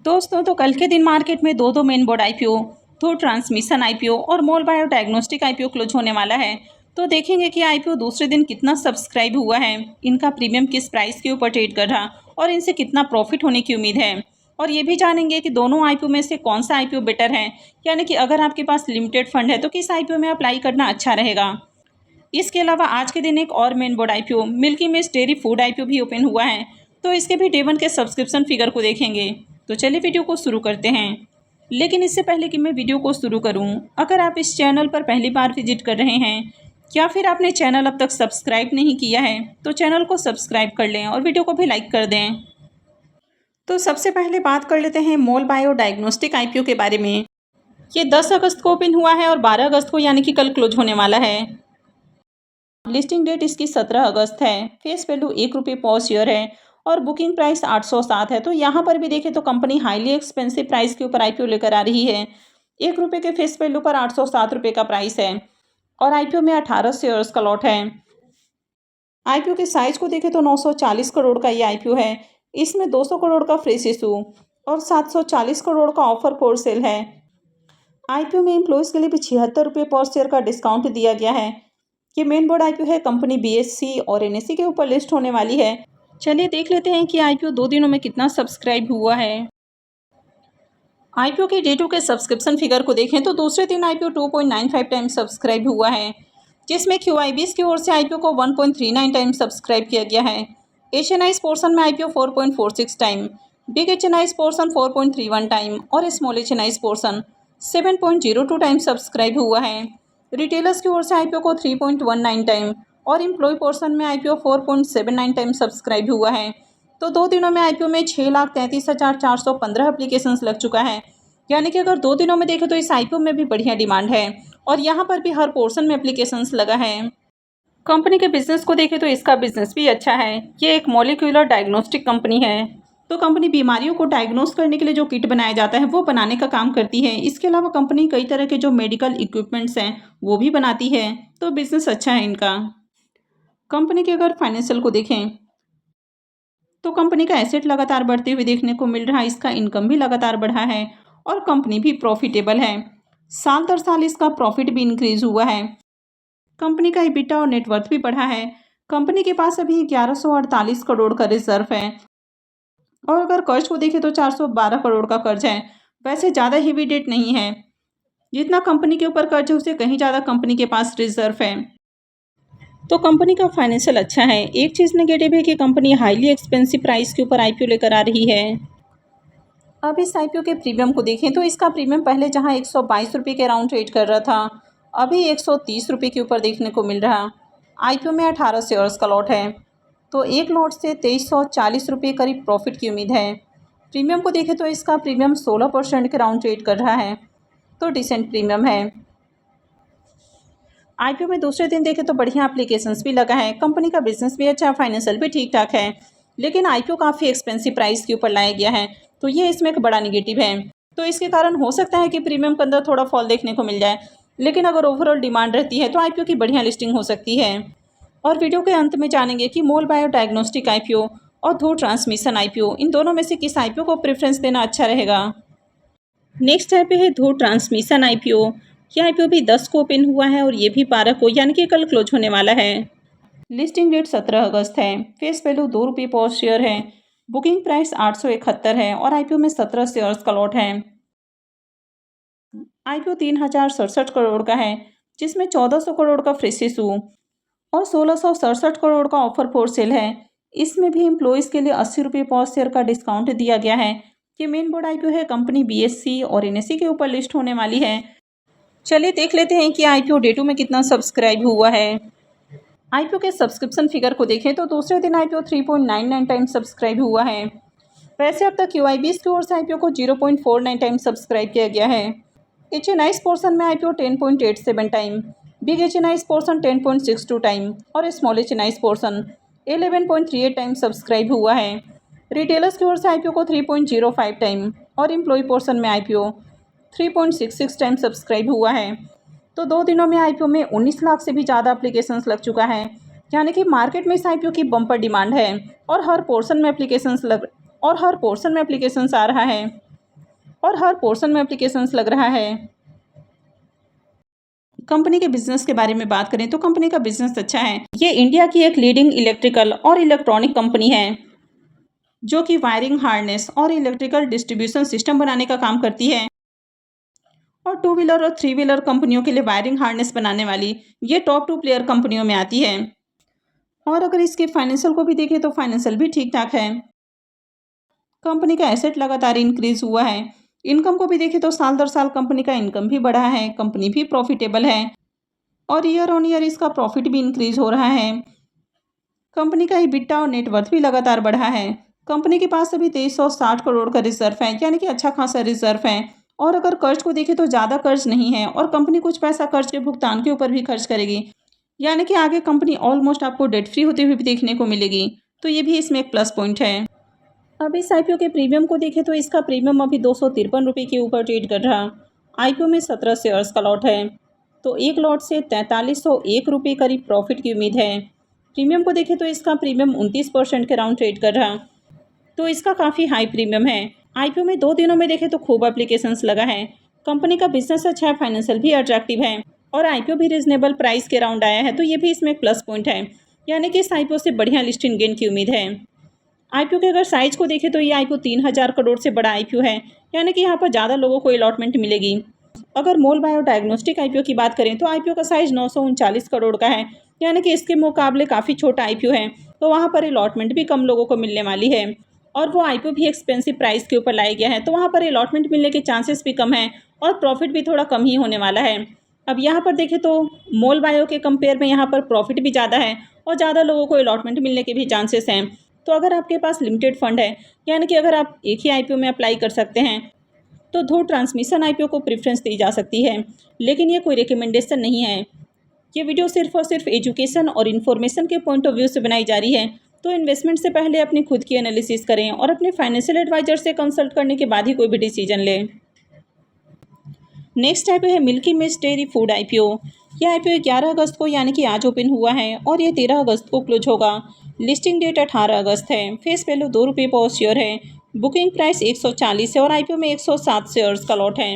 दोस्तों तो कल के दिन मार्केट में दो मेन बोर्ड आईपीओ, दो ट्रांसमिशन आईपीओ और मोल बायो डायग्नोस्टिक आईपीओ क्लोज होने वाला है। तो देखेंगे कि आईपीओ दूसरे दिन कितना सब्सक्राइब हुआ है, इनका प्रीमियम किस प्राइस के ऊपर ट्रेड कर रहा और इनसे कितना प्रॉफिट होने की उम्मीद है। और ये भी जानेंगे कि दोनों आईपीओ में से कौन सा आईपीओ बेटर है, यानी कि अगर आपके पास लिमिटेड फंड है तो किस आईपीओ में अप्लाई करना अच्छा रहेगा। इसके अलावा आज के दिन एक और main board IPO milky mist dairy food IPO भी ओपन हुआ है, तो इसके भी डे 1 के सब्सक्रिप्शन फिगर को देखेंगे। तो चलिए वीडियो को शुरू करते हैं। लेकिन इससे पहले कि मैं वीडियो को शुरू करूं, अगर आप इस चैनल पर पहली बार विजिट कर रहे हैं या फिर आपने चैनल अब तक सब्सक्राइब नहीं किया है तो चैनल को सब्सक्राइब कर लें और वीडियो को भी लाइक कर दें। तो सबसे पहले बात कर लेते हैं मोल बायो डायग्नोस्टिक आईपीओ के बारे में। ये 10 अगस्त को ओपन हुआ है और 12 अगस्त को यानी कि कल क्लोज होने वाला है। लिस्टिंग डेट इसकी 17 अगस्त है। फेस वैल्यू ₹1 पर शेयर है और बुकिंग प्राइस 807 है। तो यहाँ पर भी देखें तो कंपनी हाईली एक्सपेंसिव प्राइस के ऊपर आईपीओ लेकर आ रही है। ₹1 के फेस वैल्यू पर ₹807 का प्राइस है और आईपीओ में 18 शेयर्स का लॉट है। आईपीओ के साइज को देखें तो 940 करोड़ का ये आईपीओ है। इसमें 200 करोड़ का फ्रेश इशू और 740 करोड़ का ऑफर फॉर सेल है। आईपीओ में एम्प्लॉयज़ के लिए भी ₹76 पर शेयर का डिस्काउंट दिया गया है। ये मेन बोर्ड आईपीओ है, कंपनी बीएससी और एनएससी के ऊपर लिस्ट होने वाली है। चलिए देख लेते हैं कि आईपीओ 2 दिनों में कितना सब्सक्राइब हुआ है। आईपीओ के डे 2 के सब्सक्रिप्शन फिगर को देखें तो दूसरे दिन आईपीओ 2.95 टाइम्स सब्सक्राइब हुआ है, जिसमें क्यूआईबीएस की ओर से आईपीओ को 1.39 टाइम्स सब्सक्राइब किया गया है। एचएनआईज पोर्शन में IPO 4.46 time, big HNIs portion 4.31 time और small HNIs portion 7.02 time subscribe हुआ है। रिटेलर्स की ओर से आईपीओ को 3.19 टाइम और एम्प्लॉय पोर्शन में आईपीओ 4.79 टाइम सब्सक्राइब हुआ है। तो 2 दिनों में आईपीओ में 6,33,415 एप्लीकेशंस लग चुका है, यानी कि अगर 2 दिनों में देखें तो इस आईपीओ में भी बढ़िया डिमांड है और यहाँ पर भी हर पोर्शन में एप्लीकेशंस लगा है। कंपनी के बिजनेस को देखें तो इसका बिजनेस भी अच्छा है। ये एक मॉलिक्यूलर डायग्नोस्टिक कंपनी है, तो कंपनी बीमारियों को डायग्नोस करने के लिए जो किट बनाया जाता है वो बनाने का काम करती है। इसके अलावा कंपनी कई तरह के जो मेडिकल इक्विपमेंट्स हैं वो भी बनाती है, तो बिजनेस अच्छा है इनका। कंपनी के अगर फाइनेंशियल को देखें तो कंपनी का एसेट लगातार बढ़ते हुए देखने को मिल रहा है, इसका इनकम भी लगातार बढ़ा है और कंपनी भी प्रॉफिटेबल है। साल दर साल इसका प्रॉफिट भी इंक्रीज हुआ है। कंपनी का EBITDA और नेटवर्थ भी बढ़ा है। कंपनी के पास अभी 1148 करोड़ का रिजर्व है और अगर कर्ज को देखें तो 412 करोड़ का कर्ज है। वैसे ज़्यादा हेवी डेट नहीं है, जितना कंपनी के ऊपर कर्ज है उससे कहीं ज़्यादा कंपनी के पास रिजर्व है। तो कंपनी का फाइनेंशियल अच्छा है। एक चीज़ नेगेटिव है कि कंपनी हाईली एक्सपेंसिव प्राइस के ऊपर आईपीओ लेकर आ रही है। अब इस आईपीओ के प्रीमियम को देखें तो इसका प्रीमियम पहले जहां ₹122 के अराउंड ट्रेड कर रहा था, अभी ₹130 के ऊपर देखने को मिल रहा। आईपीओ में 18 शेयर्स का लॉट है, तो एक लॉट से ₹2340 करीब प्रॉफिट की उम्मीद है। प्रीमियम को देखें तो इसका प्रीमियम 16% के अराउंड ट्रेड कर रहा है, तो डिसेंट प्रीमियम है। आईपीओ में दूसरे दिन देखें तो बढ़िया एप्लीकेशंस भी लगा है। कंपनी का बिजनेस भी अच्छा है, फाइनेंशियल भी ठीक ठाक है, लेकिन आईपीओ काफ़ी एक्सपेंसिव प्राइस के ऊपर लाया गया है, तो ये इसमें एक बड़ा निगेटिव है। तो इसके कारण हो सकता है कि प्रीमियम के अंदर थोड़ा फॉल देखने को मिल जाए, लेकिन अगर ओवरऑल डिमांड रहती है तो आईपीओ की बढ़िया लिस्टिंग हो सकती है। और वीडियो के अंत में जानेंगे कि मोल बायो डायग्नोस्टिक आईपीओ और धूर ट्रांसमिशन आईपीओ, इन दोनों में से किस आईपीओ को प्रेफरेंस देना अच्छा रहेगा। नेक्स्ट है पे है धूर ट्रांसमिशन आईपीओ। ये आईपीओ भी 10 को ओपन हुआ है और ये भी 12 को यानी कि कल क्लोज होने वाला है। लिस्टिंग डेट 17 अगस्त है। फेस वैल्यू ₹2 पर शेयर है। बुकिंग प्राइस 871 है और आईपीओ में 17 शेयर्स का लॉट है। आईपीओ 3067 करोड़ का है, जिसमें 1400 करोड़ का फ्रेश इशू और 1667 करोड़ का ऑफर फॉर सेल है। इसमें भी एम्प्लॉयज़ के लिए ₹80 पर शेयर का डिस्काउंट दिया गया है। ये मेन बोर्ड आईपीओ है, कंपनी बीएससी और एनएससी के ऊपर लिस्ट होने वाली है। चलिए देख लेते हैं कि आईपीओ डे 2 में कितना सब्सक्राइब हुआ है। आईपीओ के सब्सक्रिप्शन फिगर को देखें तो दूसरे दिन आईपीओ 3.99 टाइम्स सब्सक्राइब हुआ है। वैसे अब तक क्यूआईबीएस की ओर से आईपीओ को 0.49 टाइम्स सब्सक्राइब किया गया है। एचएनआईज पोर्शन में IPO 10.87 time, big HNIs portion 10.62 time और small HNIs portion 11.38 time subscribe हुआ है। रिटेलर्स की ओर से आईपीओ को 3.05 टाइम और एम्प्लॉय पोर्शन में आईपीओ 3.66 टाइम सब्सक्राइब हुआ है। तो 2 दिनों में आईपीओ में 19 लाख से भी ज़्यादा एप्लीकेशंस लग चुका है, यानी कि मार्केट में इस आईपीओ की बम्पर डिमांड है और हर पोर्शन में एप्लीकेशंस आ रहा है। और हर पोर्शन में एप्लीकेशंस लग रहा है। कंपनी के बिजनेस के बारे में बात करें तो कंपनी का बिजनेस अच्छा है। ये इंडिया की एक लीडिंग इलेक्ट्रिकल और इलेक्ट्रॉनिक कंपनी है जो कि वायरिंग हार्नेस और इलेक्ट्रिकल डिस्ट्रीब्यूशन सिस्टम बनाने का काम करती है। और 2 व्हीलर और 3 व्हीलर कंपनियों के लिए वायरिंग हार्नेस बनाने वाली ये टॉप 2 प्लेयर कंपनियों में आती है। और अगर इसके फाइनेंशियल को भी देखें तो फाइनेंशियल भी ठीक ठाक है। कंपनी का एसेट लगातार इंक्रीज हुआ है। इनकम को भी देखें तो साल दर साल कंपनी का इनकम भी बढ़ा है, कंपनी भी प्रॉफिटेबल है और ईयर ऑन ईयर इसका प्रॉफिट भी इंक्रीज हो रहा है। कंपनी का EBITDA और नेटवर्थ भी लगातार बढ़ा है। कंपनी के पास अभी 2360 करोड़ का रिजर्व है, यानी कि अच्छा खासा रिजर्व है। और अगर कर्ज को देखें तो ज़्यादा कर्ज नहीं है और कंपनी कुछ पैसा कर्ज के भुगतान के ऊपर भी खर्च करेगी, यानी कि आगे कंपनी ऑलमोस्ट आपको डेट फ्री होती हुई भी देखने को मिलेगी। तो ये भी इसमें एक प्लस पॉइंट है। अब इस IPO के प्रीमियम को देखें तो इसका प्रीमियम अभी 253 रुपये के ऊपर ट्रेड कर रहा। IPO में 17 शेयर्स का लॉट है, तो एक लॉट से 4301 रुपये करीब प्रॉफिट की उम्मीद है। प्रीमियम को देखें तो इसका प्रीमियम 29% के राउंड ट्रेड कर रहा, तो इसका काफ़ी हाई प्रीमियम है। IPO में 2 दिनों में देखें तो खूब एप्लीकेशंस लगा है। कंपनी का बिजनेस अच्छा है, फाइनेंशियल भी अट्रैक्टिव है और IPO भी रीजनेबल प्राइस के राउंड आया है, तो ये भी इसमें एक प्लस पॉइंट है, यानी कि इस IPO से बढ़िया लिस्टिंग गेन की उम्मीद है। IPO के अगर साइज को देखें तो ये IPO 3000 करोड़ से बड़ा IPO है, यानी कि यहाँ पर ज़्यादा लोगों को अलॉटमेंट मिलेगी। अगर मोल बायो डायग्नोस्टिक IPO की बात करें तो IPO का साइज 939 करोड़ का है, यानी कि इसके मुकाबले काफ़ी छोटा IPO है, तो वहाँ पर अलॉटमेंट भी कम लोगों को मिलने वाली है और वो IPO भी एक्सपेंसिव प्राइस के ऊपर लाया गया है, तो वहाँ पर अलॉटमेंट मिलने के चांसेस भी कम हैं और प्रॉफिट भी थोड़ा कम ही होने वाला है। अब यहाँ पर देखें तो मोल बायो के कंपेयर में यहाँ पर प्रॉफिट भी ज़्यादा है और ज़्यादा लोगों को अलॉटमेंट मिलने के भी चांसेस हैं। तो अगर आपके पास लिमिटेड फंड है, यानी कि अगर आप एक ही IPO में अप्लाई कर सकते हैं, तो धूर ट्रांसमिशन IPO को प्रेफरेंस दी जा सकती है, लेकिन ये कोई रिकमेंडेशन नहीं है। ये वीडियो सिर्फ और सिर्फ एजुकेशन और इन्फॉर्मेशन के पॉइंट ऑफ व्यू से बनाई जा रही है, तो इन्वेस्टमेंट से पहले अपनी खुद की एनालिसिस करें और अपने फाइनेंशियल एडवाइजर से कंसल्ट करने के बाद ही कोई भी डिसीजन लें। नेक्स्ट IPO है milky mist dairy food IPO। यह IPO 11 अगस्त को यानी कि आज ओपन हुआ है और ये 13 अगस्त को क्लोज होगा। लिस्टिंग डेट 18 अगस्त है। फेस वैल्यू 2 रुपये पर शेयर है। बुकिंग प्राइस 140 है और IPO में 107 शेयर्स का लॉट है।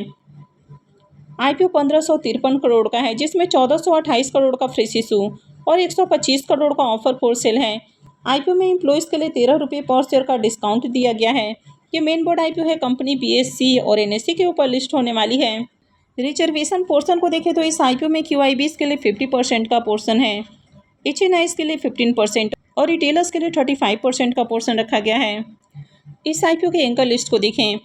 IPO 1553 करोड़ का है, जिसमें 1428 करोड़ का फ्रेश इशू और 125 करोड़ का ऑफर फॉर सेल है। IPO में एम्प्लॉयज़ के लिए 13 रुपये पर शेयर का डिस्काउंट दिया गया है। ये मेन बोर्ड IPO है। कंपनी BSE और NSE के ऊपर लिस्ट होने वाली है। रिजर्वेशन पोर्शन को देखें तो इस IPO में QIBs के लिए 50% का पोर्शन है, HNIs के लिए 15% और रिटेलर्स के लिए 35% का पोर्शन रखा गया है। इस IPO के एंकर लिस्ट को देखें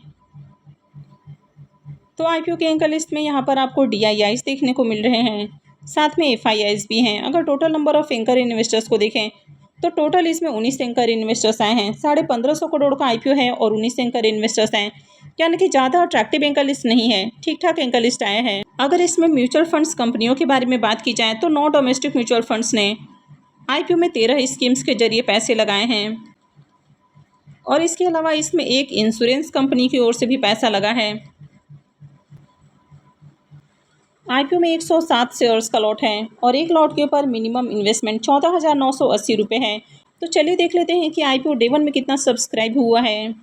तो IPO के एंकर लिस्ट में यहाँ पर आपको DIIs देखने को मिल रहे हैं, साथ में FIIs भी हैं। अगर total number of anchor investors को देखें तो टोटल इसमें 19 एंकर इन्वेस्टर्स आए हैं। 1550 करोड़ का IPO है और 19 एंकर इन्वेस्टर्स हैं, यानी कि ज़्यादा अट्रैक्टिव एंकर लिस्ट नहीं है, ठीक ठाक एंकर लिस्ट आया है। अगर इसमें म्यूचुअल फंड्स कंपनियों के बारे में बात की जाए तो 9 डोमेस्टिक म्यूचुअल फंड्स ने IPO में 13 स्कीम्स के जरिए पैसे लगाए हैं और इसके अलावा इसमें एक इंश्योरेंस कंपनी की ओर से भी पैसा लगा है। IPO में 107 शेयर्स का लॉट है और एक लॉट के ऊपर मिनिमम इन्वेस्टमेंट 14,980 रुपये है। तो चलिए देख लेते हैं कि IPO डे 1 में कितना सब्सक्राइब हुआ है।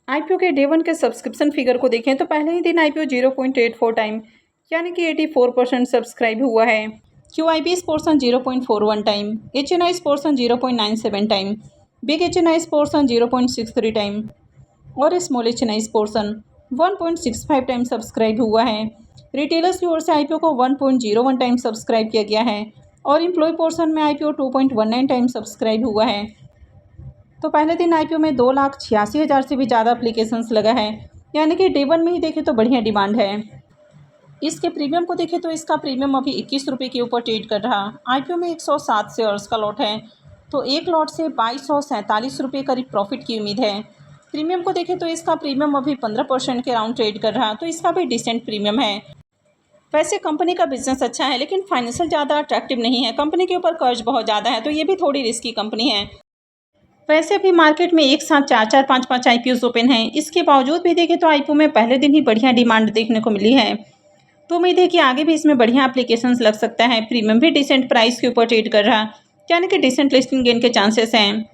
IPO के डे 1 के सब्सक्रिप्शन फिगर को देखें तो पहले ही दिन IPO 0.84 टाइम यानी कि 84% सब्सक्राइब हुआ है। QIBs portion 0.41 time, HNIs portion 0.97 time, big HNIs portion 0.63 time और small HNIs portion 1.65 time subscribe हुआ है। रिटेलर्स की ओर से IPO को 1.01 टाइम सब्सक्राइब किया गया है और एम्प्लॉय पोर्शन में IPO 2.19 टाइम सब्सक्राइब हुआ है। तो पहले दिन IPO में 2,86,000 से भी ज़्यादा एप्लीकेशंस लगा है, यानी कि डे 1 में ही देखें तो बढ़िया डिमांड है। इसके प्रीमियम को देखें तो इसका प्रीमियम अभी 21 रुपये के ऊपर ट्रेड कर रहा। IPO में 107 शेयर्स का लॉट है, तो एक लॉट से 2247 रुपये करीब प्रॉफिट की उम्मीद है। प्रीमियम को देखें तो इसका प्रीमियम अभी 15% के राउंड ट्रेड कर रहा, तो इसका भी डिसेंट प्रीमियम है। वैसे कंपनी का बिजनेस अच्छा है, लेकिन फाइनेंशियल ज़्यादा अट्रैक्टिव नहीं है। कंपनी के ऊपर कर्ज बहुत ज़्यादा है, तो ये भी थोड़ी रिस्की कंपनी है। वैसे भी मार्केट में एक साथ 4-4, 5-5 IPOs ओपन हैं। इसके बावजूद भी देखें तो IPO में पहले दिन ही बढ़िया डिमांड देखने को मिली है, तो उम्मीद है कि आगे भी इसमें बढ़िया एप्लीकेशंस लग सकता है। प्रीमियम भी डिसेंट प्राइस के ऊपर ट्रेड कर रहा, यानी कि डिसेंट लिस्टिंग गेन के चांसेस हैं।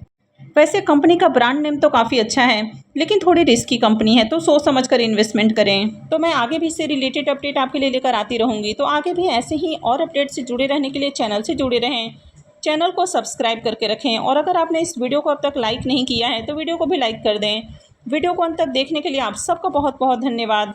वैसे कंपनी का ब्रांड नेम तो काफ़ी अच्छा है, लेकिन थोड़ी रिस्की कंपनी है, तो सोच समझ कर इन्वेस्टमेंट करें। तो मैं आगे भी इससे रिलेटेड अपडेट आपके लिए लेकर आती रहूँगी। तो आगे भी ऐसे ही और अपडेट से जुड़े रहने के लिए चैनल से जुड़े रहें, चैनल को सब्सक्राइब करके रखें। और अगर आपने इस वीडियो को अब तक लाइक नहीं किया है तो वीडियो को भी लाइक कर दें। वीडियो को अंत तक देखने के लिए आप सबका बहुत बहुत धन्यवाद।